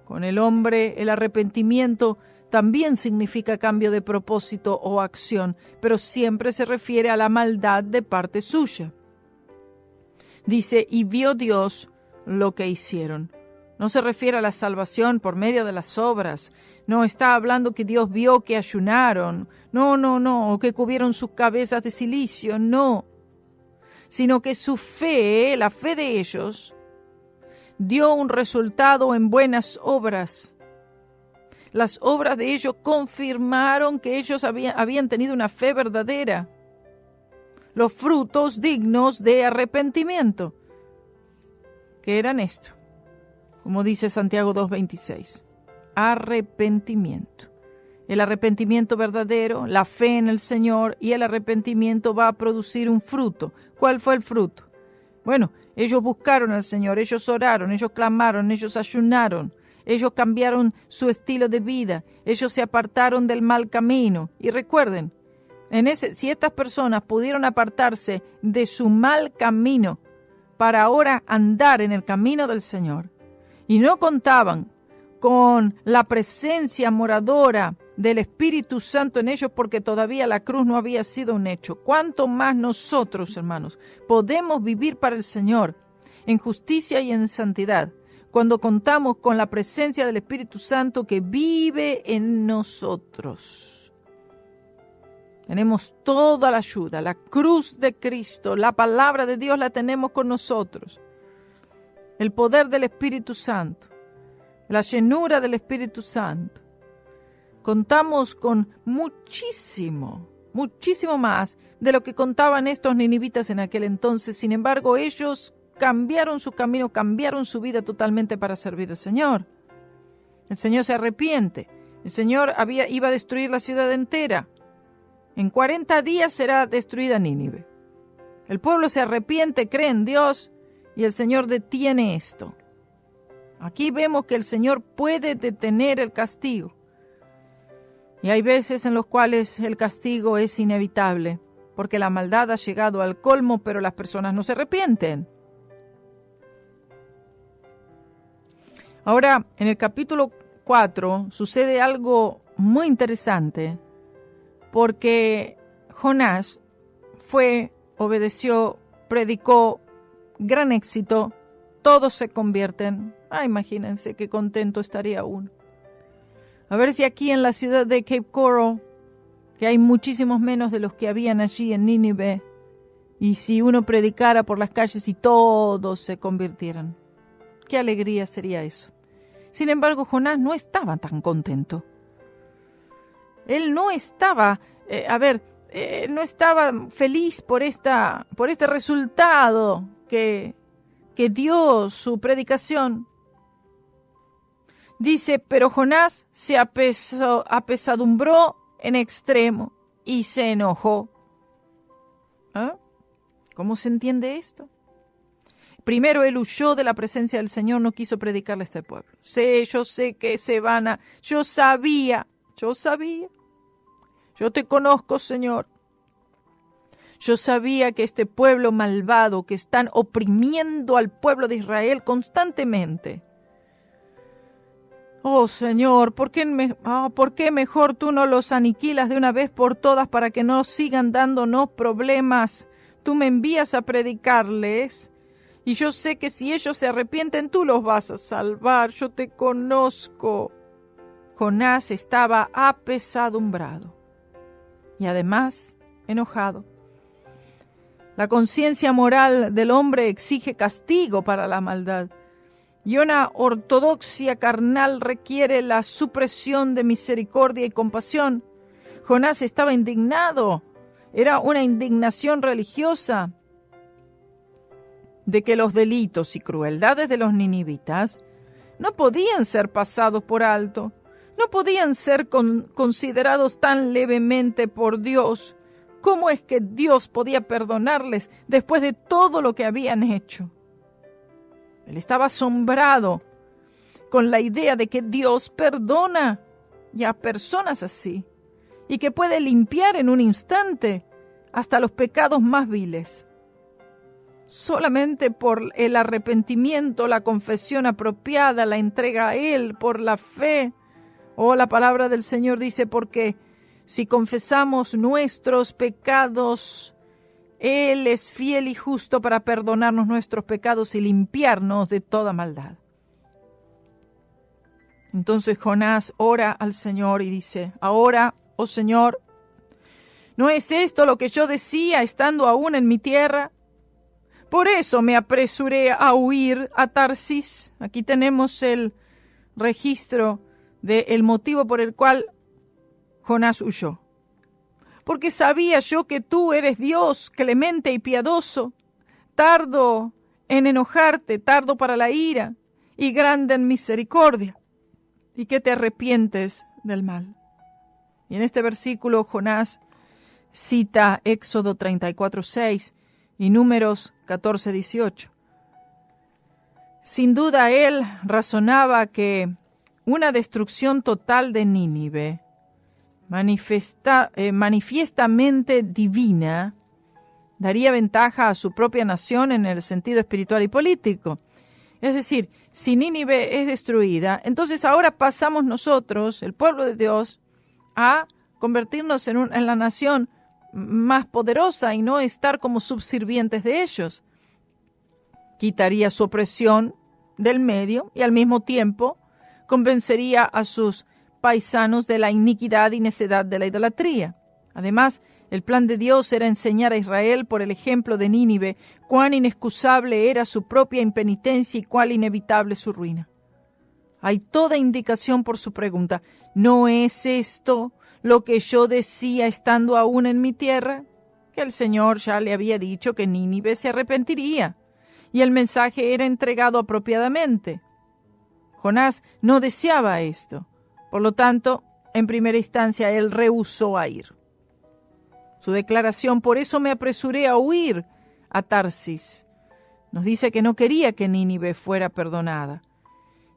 Con el hombre el arrepentimiento también significa cambio de propósito o acción, pero siempre se refiere a la maldad de parte suya. Dice, y vio Dios lo que hicieron. No se refiere a la salvación por medio de las obras. No está hablando que Dios vio que ayunaron. No, o que cubrieron sus cabezas de cilicio. No. Sino que su fe, la fe de ellos, dio un resultado en buenas obras. Las obras de ellos confirmaron que ellos habían tenido una fe verdadera. Los frutos dignos de arrepentimiento. ¿Qué eran esto? Como dice Santiago 2:26, arrepentimiento. El arrepentimiento verdadero, la fe en el Señor y el arrepentimiento va a producir un fruto. ¿Cuál fue el fruto? Bueno, ellos buscaron al Señor, ellos oraron, ellos clamaron, ellos ayunaron, ellos cambiaron su estilo de vida, ellos se apartaron del mal camino. Y recuerden, si estas personas pudieron apartarse de su mal camino para ahora andar en el camino del Señor, y no contaban con la presencia moradora del Espíritu Santo en ellos porque todavía la cruz no había sido un hecho. ¿Cuánto más nosotros, hermanos, podemos vivir para el Señor en justicia y en santidad cuando contamos con la presencia del Espíritu Santo que vive en nosotros? Tenemos toda la ayuda, la cruz de Cristo, la palabra de Dios la tenemos con nosotros. El poder del Espíritu Santo. la llenura del Espíritu Santo. Contamos con muchísimo más de lo que contaban estos ninivitas en aquel entonces. Sin embargo, ellos cambiaron su camino, cambiaron su vida totalmente para servir al Señor. El Señor se arrepiente. El Señor iba a destruir la ciudad entera. En 40 días será destruida Nínive. El pueblo se arrepiente, cree en Dios y el Señor detiene esto. Aquí vemos que el Señor puede detener el castigo. Y hay veces en los cuales el castigo es inevitable, porque la maldad ha llegado al colmo, pero las personas no se arrepienten. Ahora, en el capítulo 4 sucede algo muy interesante, porque Jonás obedeció, predicó, gran éxito, todos se convierten. Imagínense qué contento estaría uno. A ver si aquí en la ciudad de Cape Coral, que hay muchísimos menos de los que habían allí en Nínive, y si uno predicara por las calles y todos se convirtieran. Qué alegría sería eso. Sin embargo, Jonás no estaba tan contento. Él no estaba, no estaba feliz por este resultado que dio su predicación. Dice, pero Jonás se apesadumbró en extremo y se enojó. ¿Cómo se entiende esto? Primero él huyó de la presencia del Señor, no quiso predicarle a este pueblo. Yo sé que se van a... Yo sabía. Yo te conozco, Señor. Yo sabía que este pueblo malvado que están oprimiendo al pueblo de Israel constantemente. Oh, Señor, ¿por qué mejor tú no los aniquilas de una vez por todas para que no sigan dándonos problemas? Tú me envías a predicarles y yo sé que si ellos se arrepienten, tú los vas a salvar. Yo te conozco. Jonás estaba apesadumbrado y además enojado. La conciencia moral del hombre exige castigo para la maldad. Y una ortodoxia carnal requiere la supresión de misericordia y compasión. Jonás estaba indignado. Era una indignación religiosa de que los delitos y crueldades de los ninivitas no podían ser pasados por alto, no podían ser considerados tan levemente por Dios. ¿Cómo es que Dios podía perdonarles después de todo lo que habían hecho? Él estaba asombrado con la idea de que Dios perdona a personas así y que puede limpiar en un instante hasta los pecados más viles. Solamente por el arrepentimiento, la confesión apropiada, la entrega a Él, por la fe. La palabra del Señor dice, porque si confesamos nuestros pecados, Él es fiel y justo para perdonarnos nuestros pecados y limpiarnos de toda maldad. Entonces Jonás ora al Señor y dice, ahora, oh Señor, ¿no es esto lo que yo decía estando aún en mi tierra? Por eso me apresuré a huir a Tarsis. Aquí tenemos el registro del motivo por el cual Jonás huyó. Porque sabía yo que tú eres Dios clemente y piadoso, tardo en enojarte, tardo para la ira y grande en misericordia, y que te arrepientes del mal. Y en este versículo Jonás cita Éxodo 34:6 y Números 14:18. Sin duda él razonaba que una destrucción total de Nínive, manifiestamente divina, daría ventaja a su propia nación en el sentido espiritual y político. Es decir, si Nínive es destruida, entonces ahora pasamos nosotros, el pueblo de Dios, a convertirnos en la nación más poderosa y no estar como subsirvientes de ellos. Quitaría su opresión del medio y al mismo tiempo convencería a sus paisanos de la iniquidad y necedad de la idolatría. Además, el plan de Dios era enseñar a Israel por el ejemplo de Nínive cuán inexcusable era su propia impenitencia y cuán inevitable su ruina. Hay toda indicación por su pregunta. ¿No es esto lo que yo decía estando aún en mi tierra? Que el Señor ya le había dicho que Nínive se arrepentiría y el mensaje era entregado apropiadamente. Jonás no deseaba esto. Por lo tanto, en primera instancia, él rehusó a ir. Su declaración, por eso me apresuré a huir a Tarsis, nos dice que no quería que Nínive fuera perdonada.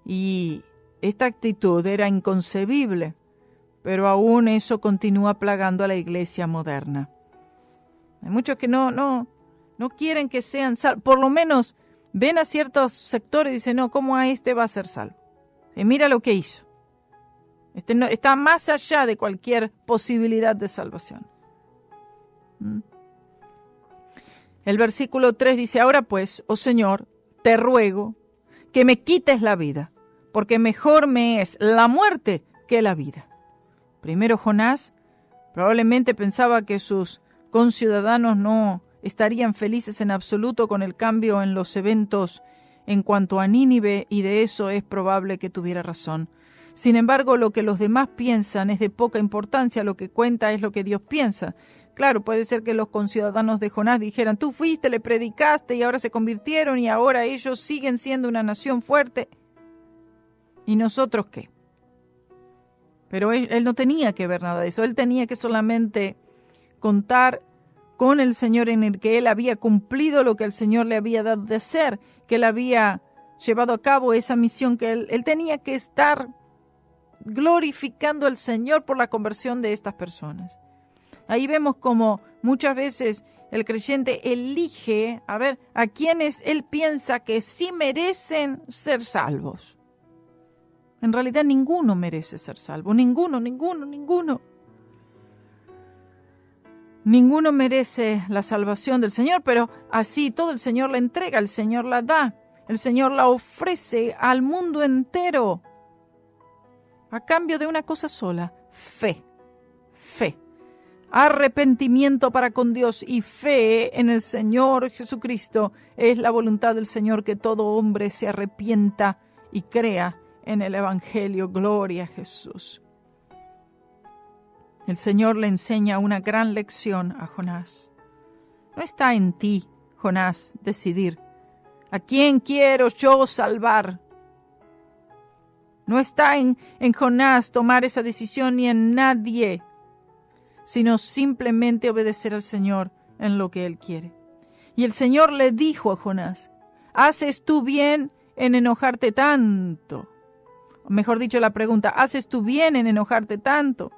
Y esta actitud era inconcebible, pero aún eso continúa plagando a la iglesia moderna. Hay muchos que no quieren que sean salvos. Por lo menos ven a ciertos sectores y dicen, no, ¿cómo a este va a ser salvo? Y mira lo que hizo. Está más allá de cualquier posibilidad de salvación. El versículo 3 dice, ahora pues, oh Señor, te ruego que me quites la vida, porque mejor me es la muerte que la vida. Primero Jonás probablemente pensaba que sus conciudadanos no estarían felices en absoluto con el cambio en los eventos en cuanto a Nínive, y de eso es probable que tuviera razón. Sin embargo, lo que los demás piensan es de poca importancia, lo que cuenta es lo que Dios piensa. Claro, puede ser que los conciudadanos de Jonás dijeran, tú fuiste, le predicaste y ahora se convirtieron y ahora ellos siguen siendo una nación fuerte. ¿Y nosotros qué? Pero él no tenía que ver nada de eso, él tenía que solamente contar con el Señor en el que él había cumplido lo que el Señor le había dado de hacer, que él había llevado a cabo esa misión, que él tenía que estar glorificando al Señor por la conversión de estas personas. Ahí vemos como muchas veces el creyente elige a quienes él piensa que sí merecen ser salvos. En realidad ninguno merece ser salvo, ninguno. Ninguno merece la salvación del Señor, pero así todo el Señor la entrega, el Señor la da, el Señor la ofrece al mundo entero a cambio de una cosa sola, fe. Arrepentimiento para con Dios y fe en el Señor Jesucristo es la voluntad del Señor, que todo hombre se arrepienta y crea en el Evangelio. Gloria a Jesús. El Señor le enseña una gran lección a Jonás. No está en ti, Jonás, decidir a quién quiero yo salvar. No está en Jonás tomar esa decisión, ni en nadie, sino simplemente obedecer al Señor en lo que Él quiere. Y el Señor le dijo a Jonás, ¿haces tú bien en enojarte tanto? O mejor dicho, la pregunta, ¿haces tú bien en enojarte tanto?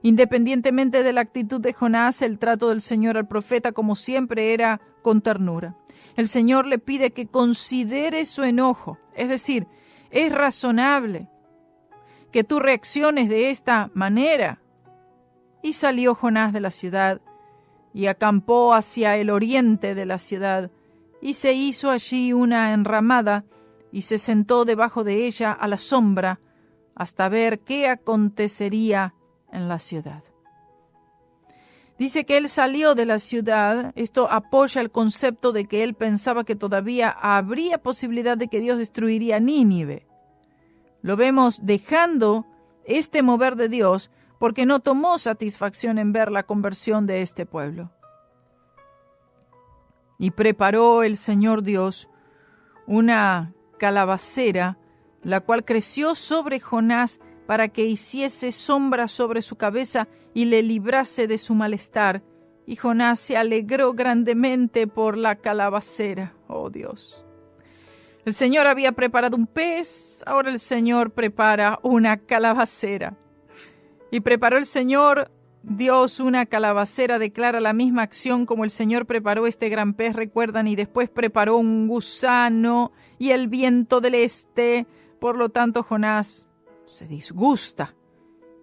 Independientemente de la actitud de Jonás, el trato del Señor al profeta, como siempre, era con ternura. El Señor le pide que considere su enojo, es decir, es razonable que tú reacciones de esta manera. Y salió Jonás de la ciudad y acampó hacia el oriente de la ciudad, y se hizo allí una enramada y se sentó debajo de ella a la sombra hasta ver qué acontecería en la ciudad. Dice que él salió de la ciudad. Esto apoya el concepto de que él pensaba que todavía habría posibilidad de que Dios destruiría Nínive. Lo vemos dejando este mover de Dios porque no tomó satisfacción en ver la conversión de este pueblo. Y preparó el Señor Dios una calabacera, la cual creció sobre Jonás para que hiciese sombra sobre su cabeza y le librase de su malestar. Y Jonás se alegró grandemente por la calabacera. Oh Dios. El Señor había preparado un pez, ahora el Señor prepara una calabacera. Y preparó el Señor Dios una calabacera, declara la misma acción como el Señor preparó este gran pez, recuerdan, y después preparó un gusano y el viento del este. Por lo tanto, Jonás se disgusta,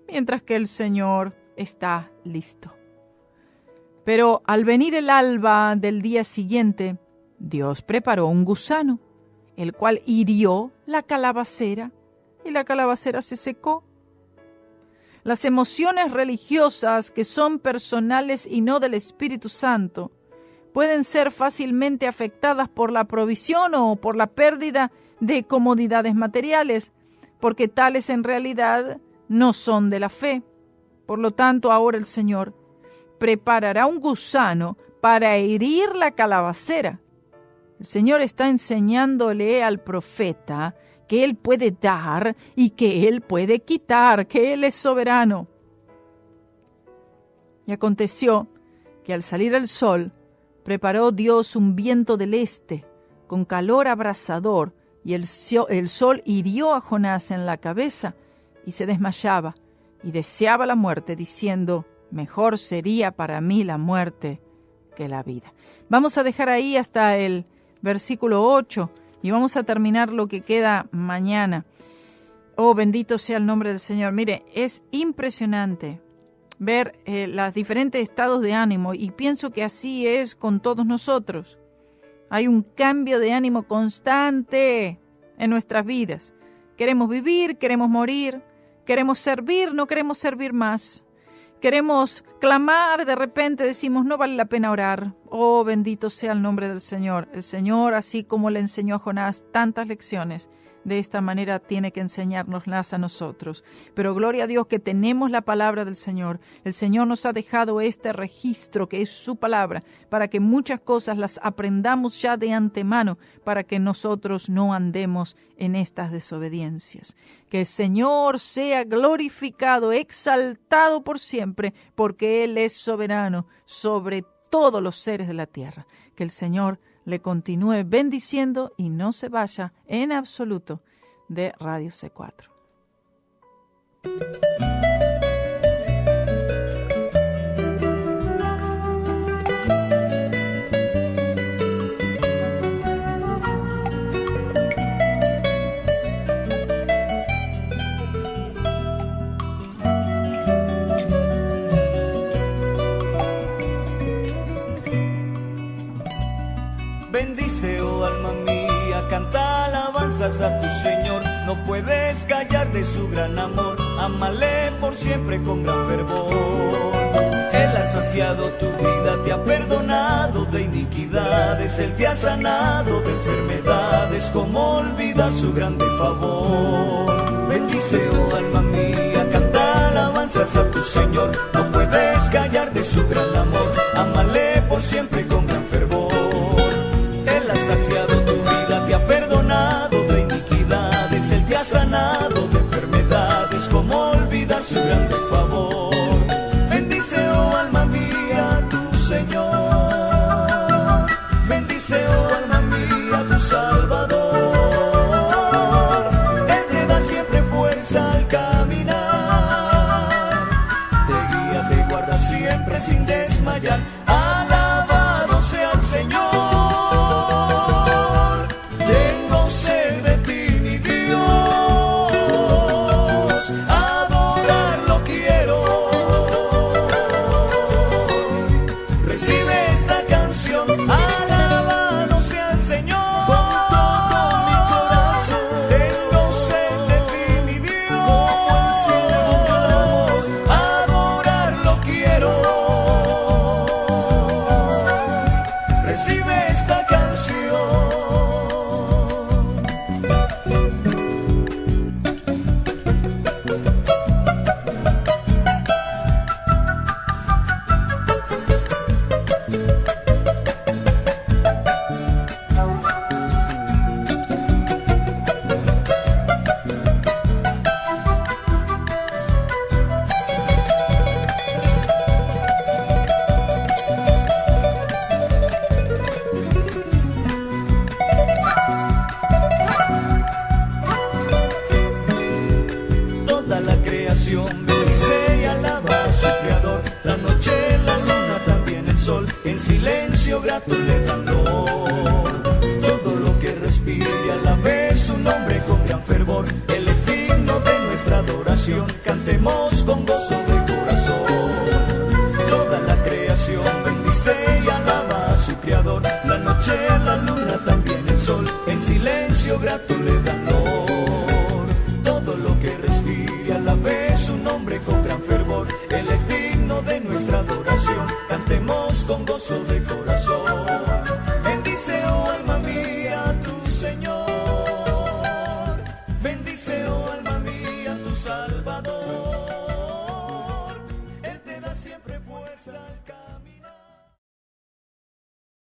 mientras que el Señor está listo. Pero al venir el alba del día siguiente, Dios preparó un gusano, el cual hirió la calabacera, y la calabacera se secó. Las emociones religiosas, que son personales y no del Espíritu Santo, pueden ser fácilmente afectadas por la provisión o por la pérdida de comodidades materiales. porque tales en realidad no son de la fe. Por lo tanto, ahora el Señor preparará un gusano para herir la calabacera. El Señor está enseñándole al profeta que Él puede dar y que Él puede quitar, que Él es soberano. Y aconteció que al salir el sol, preparó Dios un viento del este, con calor abrasador, y el sol hirió a Jonás en la cabeza, y se desmayaba, y deseaba la muerte, diciendo, mejor sería para mí la muerte que la vida. Vamos a dejar ahí hasta el versículo 8, y vamos a terminar lo que queda mañana. Oh, bendito sea el nombre del Señor. Mire, es impresionante ver los diferentes estados de ánimo, y pienso que así es con todos nosotros. Hay un cambio de ánimo constante en nuestras vidas. Queremos vivir, queremos morir, queremos servir, no queremos servir más. Queremos clamar, de repente decimos, no vale la pena orar. Oh, bendito sea el nombre del Señor. El Señor, así como le enseñó a Jonás tantas lecciones, de esta manera tiene que enseñárnoslas a nosotros. Pero gloria a Dios que tenemos la palabra del Señor. El Señor nos ha dejado este registro que es su palabra, para que muchas cosas las aprendamos ya de antemano, para que nosotros no andemos en estas desobediencias. Que el Señor sea glorificado, exaltado por siempre, porque Él es soberano sobre todos los seres de la tierra. Que el Señor le continúe bendiciendo y no se vaya en absoluto de Radio C4. Bendice, oh alma mía, canta alabanzas a tu Señor. No puedes callar de su gran amor, ámale por siempre con gran fervor. Él ha saciado tu vida, te ha perdonado de iniquidades, Él te ha sanado de enfermedades, ¿cómo olvidar su grande favor? Bendice, oh alma mía, canta alabanzas a tu Señor. No puedes callar de su gran amor, ámale por siempre con gran fervor. Él ha saciado tu vida, te ha perdonado de iniquidades, Él te ha sanado de enfermedades, ¿cómo olvidar su grande favor? Bendice, oh alma mía, tu Señor. Bendice, oh alma mía, tu Salvador. Él te da siempre fuerza al caminar, te guía, te guarda siempre sin desmayar. Alabado sea el Señor. Cantemos con gozo de corazón. Toda la creación bendice y alaba a su Creador. La noche, la luna, también el sol, en silencio grato le dan honor. Todo lo que respire alabe su nombre con gran fervor. Él es digno de nuestra adoración. Cantemos con gozo de corazón.